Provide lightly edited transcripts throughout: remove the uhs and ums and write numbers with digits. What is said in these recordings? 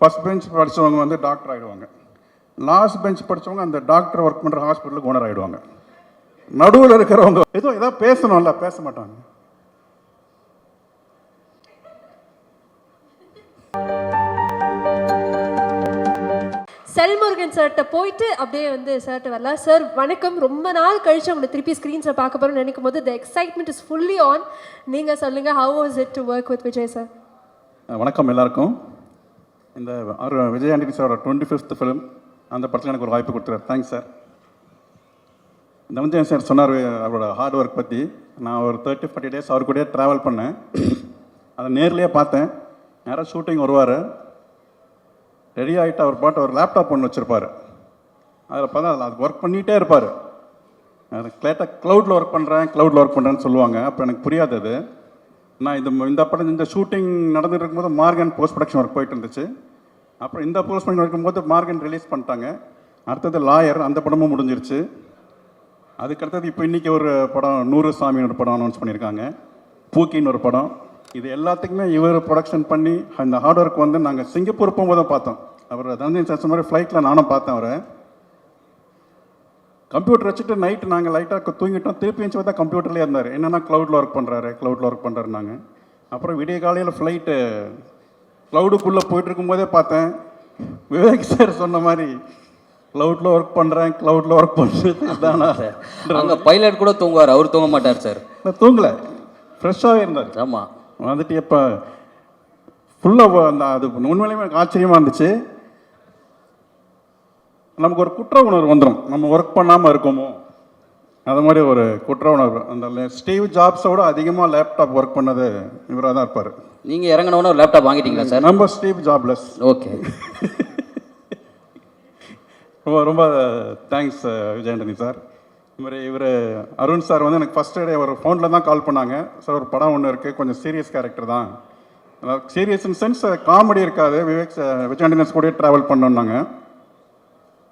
First bench படித்தவங்க வந்து doctor ஆகிடுவாங்க. லாஸ்ட் பெஞ்ச் படித்தவங்க அந்த டாக்டர் ஒர்க் பண்ணுற ஹாஸ்பிட்டலுக்கு ஓனர் ஆகிடுவாங்க. நடுவில் இருக்கிறவங்க ஏதாவது பேசணும்ல, பேச மாட்டாங்க. செல்முருகன் சார்கிட்ட போயிட்டு அப்படியே வந்து சார்கிட்ட வரலாம். சார் வணக்கம், ரொம்ப நாள் கழிச்சு உங்களை திருப்பி ஸ்க்ரீன்ஸில் பார்க்க போகிறோம்னு நினைக்கும் போது த எக்ஸைட்மெண்ட் இஸ் ஃபுல்லி ஆன். நீங்கள் சொல்லுங்கள், how was it to work with Vijay sir? வணக்கம் எல்லாருக்கும். இந்த விஜய் ஆண்டனி சாரோட 25th ஃபிலிம், அந்த படத்தில் எனக்கு ஒரு வாய்ப்பு கொடுத்துரு. Thanks sir. தனஞ்சயன் சார் சொன்னார் அவரோட ஹார்ட் ஒர்க் பற்றி. நான் ஒரு 30-40 டேஸ் அவர் கூடயே ட்ராவல் பண்ணேன். அதை நேர்லேயே பார்த்தேன். நேராக ஷூட்டிங் வருவார், ரெடி ஆகிட்டு அவர் பாட்டு ஒரு லேப்டாப் ஒன்று வச்சுருப்பார். அதில் பார்த்தா அது ஒர்க் பண்ணிகிட்டே இருப்பார். அது க்ளவுடில் ஒர்க் பண்ணுறேன்னு சொல்லுவாங்க. அப்போ எனக்கு புரியாது அது. நான் இந்த படம் இந்த ஷூட்டிங் நடந்துட்டு இருக்கும்போது மார்கன் போஸ்ட் ப்ரொடக்ஷன் ஒர்க் போயிட்டு இருந்துச்சு. அப்புறம் இந்த போஸ்ட் ப்ரொடக்ஷன் இருக்கும்போது மார்கன் ரிலீஸ் பண்ணிட்டாங்க. அடுத்தது லாயர், அந்த படமும் முடிஞ்சிருச்சு. அதுக்கடுத்தது இப்போ இன்றைக்கி ஒரு படம் 100 சாமின்னு ஒரு படம் அனௌன்ஸ் பண்ணியிருக்காங்க. பூக்கின்னு ஒரு படம். இது எல்லாத்துக்குமே இவர் ப்ரொடக்ஷன் பண்ணி அந்த ஹார்ட் ஒர்க் வந்து நாங்கள் சிங்கப்பூர் போகும்போது தான் பார்த்தோம். அவர் தனஞ்சயன் சார் மாதிரி ஃப்ளைட்டில் நானும் பார்த்தேன். அவரை கம்ப்யூட்டர் வச்சுட்டு நைட்டு நாங்கள் லைட்டாக தூங்கிட்டோம். திருப்பி வச்சு பார்த்தா கம்ப்யூட்டர்லேயே இருந்தார். என்னென்னா க்ளவுடில் ஒர்க் பண்ணுறாரு நாங்கள். அப்புறம் விடிய காலையில் ஃப்ளைட்டு க்ளவுடுக்குள்ளே போயிட்டு இருக்கும்போதே பார்த்தேன். விவேக் சார் சொன்ன மாதிரி க்ளவுடில் ஒர்க் பண்ணுறது தானா? அங்கே பைலட் கூட தூங்குவார், அவர் தூங்க மாட்டார் சார். தூங்கலை, ஃப்ரெஷ்ஷாகவே இருந்தார். ஆமாம், வந்துட்டு இப்போ ஃபுல்லாக அந்த அது உண்மையிலேயே எனக்கு ஆச்சரியமாக இருந்துச்சு. நமக்கு ஒரு குற்ற உணர்வு வந்துடும், நம்ம ஒர்க் பண்ணாமல் இருக்கோமோ, அது மாதிரி ஒரு குற்ற உணர்வு. அந்த ஸ்டீவ் ஜாப்ஸோட அதிகமாக லேப்டாப் ஒர்க் பண்ணது இவராக தான் இருப்பார். நீங்கள் இறங்கினோன்னு ஒரு லேப்டாப் வாங்கிட்டீங்களா சார்? நம்ம ஸ்டீவ் ஜாப்லெஸ். ஓகே, ரொம்ப தேங்க்ஸ் விஜய் ஆண்டனி சார். இதுமாதிரி இவர் அருண் சார் வந்து எனக்கு ஃபஸ்ட் டே ஒரு ஃபோனில் தான் கால் பண்ணாங்க. சார் ஒரு படம் ஒன்று இருக்குது, கொஞ்சம் சீரியஸ் கேரக்டர் தான், சீரியஸ் இன் சென்ஸ் காமெடி இருக்காது, விஜய் ஆண்டனி கூட ட்ராவல் பண்ணோன்னாங்க.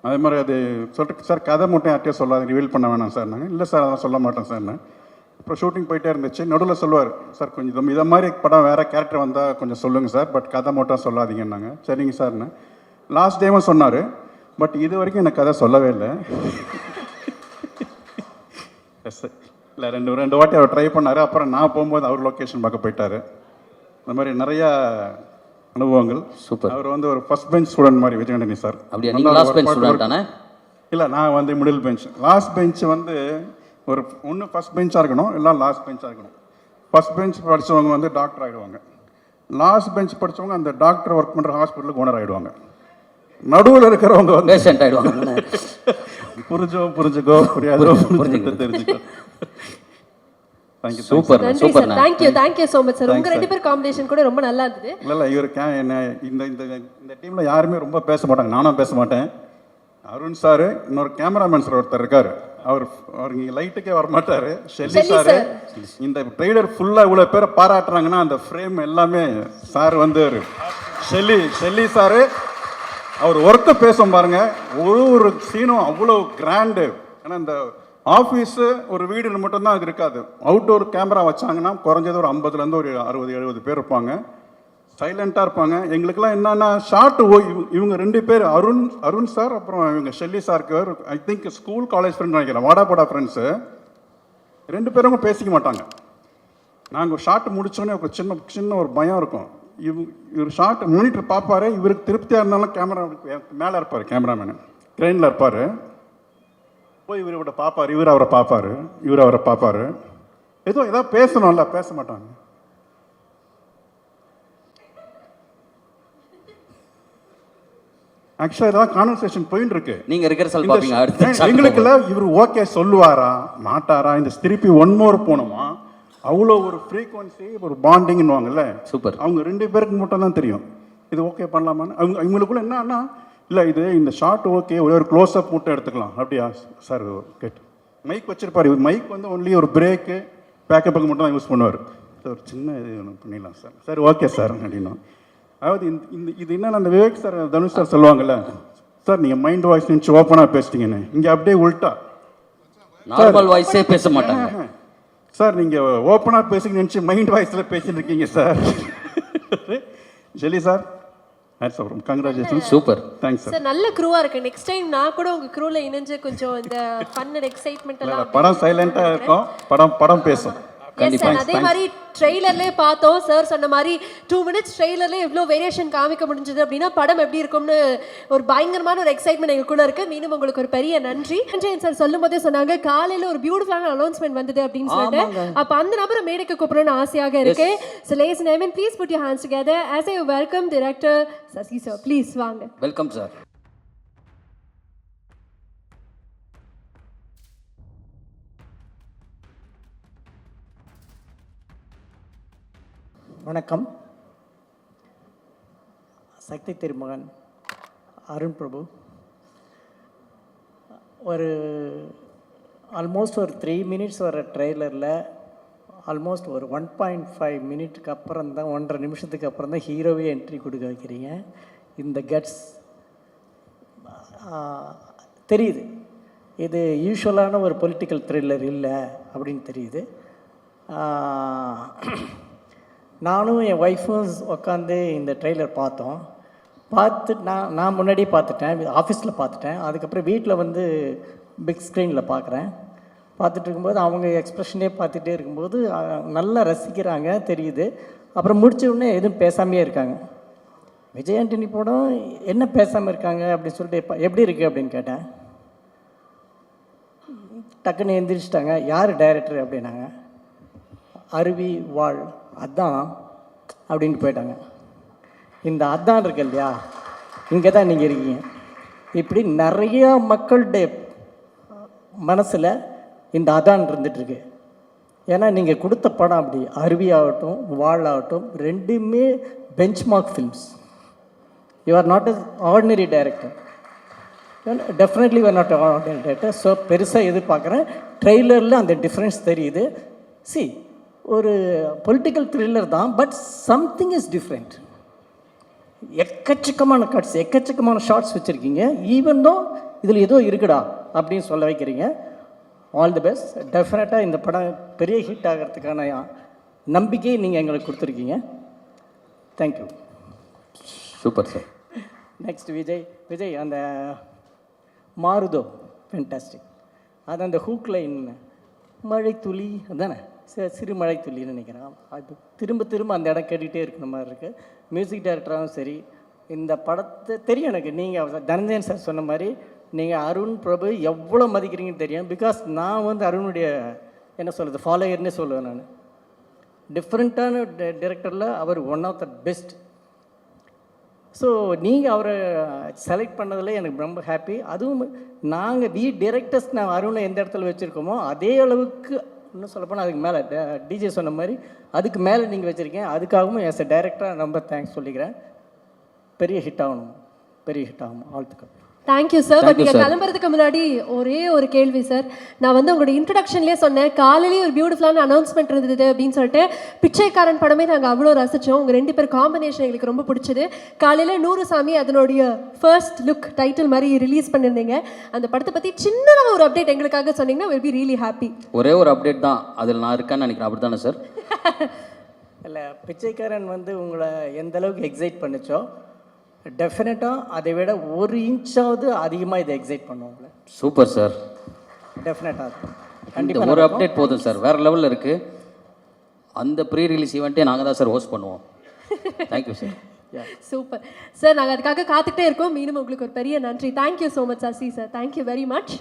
அதே மாதிரி அது சொல்லிட்டு சார் கதை மட்டும் யார்ட்டையும் சொல்லாது, ரிவீல் பண்ண வேணாம் சார். நாங்கள் இல்லை சார் அதெல்லாம் சொல்ல மாட்டேன் சார்னு. அப்புறம் ஷூட்டிங் போயிட்டே இருந்துச்சு. நடுவில் சொல்லுவார், சார் கொஞ்சம் இதை மாதிரி படம் வேறு கேரக்டர் வந்தால் கொஞ்சம் சொல்லுங்கள் சார், பட் கதை மட்டும் சொல்லாதீங்கன்னாங்க. சரிங்க சார்னு. லாஸ்ட் டேவும் சொன்னார், பட் இது வரைக்கும் எனக்கு கதை சொல்லவே இல்லை. எஸ் இல்லை, ரெண்டு வாட்டி அவர் ட்ரை பண்ணார். அப்புறம் நான் போகும்போது அவர் லொக்கேஷன் பார்க்க போயிட்டார். இந்த மாதிரி நிறையா அனுபவங்கள். சூப்பர். அவர் வந்து ஒரு ஃபஸ்ட் பெஞ்ச் ஸ்டூடெண்ட் மாதிரி விஜய் ஆண்டனி சார். அப்படியே நீங்கள் லாஸ்ட் பெஞ்ச் ஸ்டூடெண்ட் தானே? இல்லை, நான் வந்து மிடில் பெஞ்ச். லாஸ்ட் பெஞ்ச் வந்து ஒரு ஒன்று ஃபஸ்ட் பெஞ்சாக இருக்கணும், இல்லை லாஸ்ட் பெஞ்சாக இருக்கணும். ஃபஸ்ட் பெஞ்ச் படித்தவங்க வந்து டாக்டர் ஆகிடுவாங்க. லாஸ்ட் பெஞ்ச் படித்தவங்க அந்த டாக்டர் ஒர்க் பண்ணுற ஹாஸ்பிட்டலுக்கு ஓனர் ஆகிடுவாங்க. நடுவில் இருக்கிறவங்க வந்து பேஷண்ட் ஆகிடுவாங்க. புரிஞ்சுக்கோ புரியாதோ தெரிஞ்சுக்கோ. Super super. Thank you so much sir. உங்க ரெண்டு பேர் காம்பினேஷன் கூட ரொம்ப நல்லா இருந்தது. இல்லை இவர் இந்த டீமில் யாருமே ரொம்ப பேச மாட்டாங்க, நானும் பேச மாட்டேன். அருண் சார், இன்னொரு கேமராமேன் சார் ஒருத்தர் இருக்காரு, அவர் இங்கே லைட்டுக்கே வரமாட்டார். Shelley sir. இந்த ட்ரெய்லர் ஃபுல்லாக இவ்வளோ பேரை பாராட்டுறாங்கன்னா அந்த ஃப்ரேம் எல்லாமே சார் வந்து ஷெல்லி சார். அவர் ஒர்க்கை பேசும் பாருங்க, ஒரு சீனும் அவ்வளோ கிராண்டு. ஏன்னா இந்த ஆஃபீஸு ஒரு வீடுன்னு மட்டும்தான் அது இருக்காது. அவுட்டோர் கேமரா வச்சாங்கன்னா குறைஞ்சது ஒரு 50லேருந்து ஒரு 60-70 பேர் இருப்பாங்க, சைலண்ட்டாக இருப்பாங்க. எங்களுக்கெல்லாம் என்னென்னா ஷார்ட் இவங்க 2 பேர், அருண் சார் அப்புறம் இவங்க ஷெல்லி சாருக்கு I think school college friend நினைக்கிறேன், வாடாப்போடா ஃப்ரெண்ட்ஸு. 2 பேரும் பேசிக்க மாட்டாங்க. நாங்கள் ஷார்ட் முடித்தோடனே ஒரு சின்ன ஒரு பயம் இருக்கும். இவர் ஷார்ட் மானிட்டர் பார்ப்பாரு, இவருக்கு திருப்தியாக இருந்தாலும் கேமரா மேலே இருப்பார், கேமராமேனு ட்ரெயினில் இருப்பார். போய் இவரோட பார்ப்பார், இவர் அவரை பார்ப்பார். ஏதாவது பேசணும்ல, பேச மாட்டாங்க. ஆக்சுவலாக இதெல்லாம் கான்வர்சேஷன் போயிட்டு இருக்கு. நீங்கள் ரிகர்சல் பார்ப்பீங்க. எங்களுக்குள்ள இவர் ஓகே சொல்லுவாரா மாட்டாரா, இந்த திருப்பி ஒன் மோர் போகணுமா, அவ்வளோ ஒரு ஃப்ரீக்வன்சி, ஒரு பாண்டிங்னுவாங்கல்ல. சூப்பர். அவங்க 2 பேருக்கு மட்டும் தான் தெரியும் இது ஓகே பண்ணலாமான்னு. அவங்களுக்குள்ள என்னன்னா, இல்லை இது இந்த ஷார்ட் ஓகே, ஒரு க்ளோஸ் அப் மட்டும் எடுத்துக்கலாம். அப்படியா சார் கேட்டு மைக் வச்சிருப்பார். இவர் மைக் வந்து ஒன்லி ஒரு பிரேக்கு பேக்கப்புக்கு மட்டும் தான் யூஸ் பண்ணுவார். ஒரு சின்ன இது ஒன்று பண்ணிடலாம் சார். சரி ஓகே சார் அப்படின்னா. அதாவது இது என்னென்ன அந்த விவேக் சார் தனுஷ் சார் சொல்லுவாங்கல்ல, சார் நீங்கள் மைண்ட் வாய்ஸ் நினச்சி ஓப்பனாக பேசிட்டீங்கன்னு. இங்கே அப்படியே உள்ட்டா நார்மல் வாய்ஸே பேச மாட்டாங்க சார். நீங்கள் ஓப்பனாக பேசிக்க நினச்சி மைண்ட் வாய்ஸில் பேசிட்டு இருக்கீங்க sir. Shelly sir hats off congratulations. Super. Thanks sir. Sir நல்ல க்ரூவா இருக்கு. நெக்ஸ்ட் டைம் நான் கூட உங்க க்ரூல இணைஞ்சு கொஞ்சம் இந்த ஃபன் அண்ட் எக்ஸைட்மெண்ட் எல்லாம் படம் சைலண்டாக இருக்கும், படம் பேசும். Yes sir, அதே மாதிரி ட்ரெய்லர்லயே பார்த்தோம் சார் சொன்ன மாதிரி 2 minutes ட்ரெய்லர்லயே இவ்ளோ வேரியேஷன் காமிக்க முடிஞ்சது அப்படின்னா படம் எப்படி இருக்கும்னு ஒரு பயங்கரமான ஒரு எக்ஸைட்மெண்ட் எங்களுக்குள்ள இருக்கு. மீண்டும் உங்களுக்கு ஒரு பெரிய நன்றி. சஞ்சயன் சார் சொல்லும் போதே சொன்னாங்க காலையில ஒரு பியூட்டிஃபுல்லான அனௌன்ஸ்மெண்ட் வந்தது அப்படின்னு சொல்லிட்டு. அப்ப அந்த நபரை மேடைக்கு கூப்பிடணும்னு ஆசையாக இருக்கு. So ladies and gentlemen, please put your hands together as I welcome director Sasi sir. Please வாங்க. Welcome sir. வணக்கம். சக்தி திருமகன் அருண் பிரபு ஒரு ஆல்மோஸ்ட் ஒரு 3 minutes வர ட்ரெய்லரில் ஆல்மோஸ்ட் ஒரு 1.5 மினிட்டுக்கு அப்புறம் தான் 1.5 நிமிஷத்துக்கு அப்புறம் தான் ஹீரோவே என்ட்ரி கொடுக்க வைக்கிறீங்க. இந்த கட்ஸ் தெரியுது, இது யூஸ்வலான ஒரு பொலிட்டிக்கல் த்ரில்லர் இல்லை அப்படின்னு தெரியுது. நானும் என் ஒய்ஃபும் உட்காந்து இந்த ட்ரெய்லர் பார்த்தோம். நான் முன்னாடியே பார்த்துட்டேன், ஆஃபீஸில் பார்த்துட்டேன். அதுக்கப்புறம் வீட்டில் வந்து பிக் ஸ்க்ரீனில் பார்க்குறேன். பார்த்துட்டு இருக்கும்போது அவங்க எக்ஸ்ப்ரெஷனே பார்த்துட்டே இருக்கும்போது நல்லா ரசிக்கிறாங்க தெரியுது. அப்புறம் முடிச்ச உடனே எதுவும் பேசாமையே இருக்காங்க. விஜய் ஆண்டனி படம் என்ன பேசாமல் இருக்காங்க அப்படின்னு சொல்லிட்டு எப்படி இருக்குது அப்படின்னு கேட்டேன். டக்குன்னு எந்திரிச்சிட்டாங்க. யார் டைரக்டர் அப்படின்னாங்க. அருவி வாழ் அதான் அப்படின்ட்டு போயிட்டாங்க. இந்த அதான் இருக்கு இல்லையா, இங்கே தான் நீங்கள் இருக்கீங்க. இப்படி நிறையா மக்களுடைய மனசில் இந்த அதான் இருந்துகிட்ருக்கு. ஏன்னா நீங்கள் கொடுத்த படம் அப்படி அருவி ஆகட்டும் வாழ் ஆகட்டும் ரெண்டுமே benchmark films. You are not a ordinary director, definitely you are not ordinary director. So பெருசாக எதிர்பார்க்குறேன். ட்ரெய்லரில் அந்த டிஃப்ரென்ஸ் தெரியுது. சி ஒரு பொலிட்டிக்கல் த்ரில்லர் தான், பட் சம்திங் இஸ் டிஃப்ரெண்ட். எக்கச்சக்கமான கட்ஸ், எக்கச்சக்கமான ஷார்ட்ஸ் வச்சுருக்கீங்க. ஈவன் தான் இதில் ஏதோ இருக்குடா அப்படின்னு சொல்ல வைக்கிறீங்க. All the best. டெஃபினட்டாக இந்த படம் பெரிய ஹிட் ஆகிறதுக்கான நம்பிக்கையை நீங்கள் எங்களுக்கு கொடுத்துருக்கீங்க. Thank you. Super sir. Next Vijay அந்த மாருதோ ஃபென்டாஸ்டிக். அது அந்த ஹூக் லைன் மழை துளி அதானே, சிறு மழை துளின்னு நினைக்கிறேன். அது திரும்ப அந்த இடம் கேட்டுகிட்டே இருக்கிற மாதிரி இருக்குது. மியூசிக் டைரக்டராகவும் சரி, இந்த படத்தை தெரியும் எனக்கு. நீங்கள் தனஞ்சயன் சார் சொன்ன மாதிரி நீங்கள் அருண் பிரபு எவ்வளோ மதிக்கிறீங்கன்னு தெரியும். பிகாஸ் நான் வந்து அருணுடைய என்ன சொல்கிறது ஃபாலோயர்னே சொல்லுவேன் நான். டிஃப்ரெண்ட்டான டைரக்டரில் அவர் one of the best. So நீங்கள் அவரை செலக்ட் பண்ணதில் எனக்கு ரொம்ப ஹாப்பி. அதுவும் நாங்கள் டைரக்டர்ஸ் நான் அருணை எந்த இடத்துல வச்சுருக்கோமோ அதே அளவுக்கு இன்னும் சொல்லப்போனால் அதுக்கு மேலே டிஜே சொன்ன மாதிரி அதுக்கு மேலே நீங்கள் வச்சுருக்கேன். அதுக்காகவும் ஆஸ் எ டைரக்டராக ரொம்ப தேங்க்ஸ் சொல்லிக்கிறேன். பெரிய ஹிட் ஆகணும், பெரிய ஹிட் ஆகணும். வாழ்த்துக்கள். Thank you sir. பட் நீங்கள் கிளம்புறதுக்கு முன்னாடி ஒரே ஒரு கேள்வி சார். நான் வந்து உங்களோட இன்ட்ரடக்ஷன்லேயே சொன்னேன் காலையிலேயே ஒரு பியூட்டிஃபுல்லான அனௌன்ஸ்மெண்ட் இருந்தது அப்படின்னு சொல்லிட்டு. பிச்சைக்காரன் படமே நாங்கள் அவ்வளோ ரசித்தோம். உங்கள் 2 பேர் காம்பினேஷன் எங்களுக்கு ரொம்ப பிடிச்சது. காலையில் 100 சாமி அதனுடைய ஃபர்ஸ்ட் லுக் டைட்டில் மாதிரி ரிலீஸ் பண்ணியிருந்தீங்க. அந்த படத்தை பற்றி சின்னதாக ஒரு அப்டேட் எங்களுக்காக சொன்னீங்கன்னா வில் பி ரியலி ஹாப்பி. ஒரே ஒரு அப்டேட் தான், அதில் நான் இருக்கேன்னு நினைக்கிறேன். அப்படி தானே சார்? இல்லை, பிச்சைக்காரன் வந்து உங்களை எந்த அளவுக்கு எக்ஸைட் பண்ணிச்சோ டெஃபினட்டாக அதை விட 1 இன்ச்சாவது அதிகமாக இதை எக்ஸைட் பண்ணுவோம்ல. Super sir. டெஃபினட்டாக கண்டிப்பாக ஒரு அப்டேட் போதும் சார். வேறு லெவலில் இருக்குது. அந்த ப்ரீ ரிலீஸ் ஈவெண்ட்டே நாங்கள் தான் சார் ஹோஸ்ட் பண்ணுவோம். Thank you sir. Super sir. நாங்கள் அதுக்காக காத்துக்கிட்டே இருக்கோம். மீண்டும் உங்களுக்கு ஒரு பெரிய நன்றி. Thank you so much Sasi sir. Thank you very much.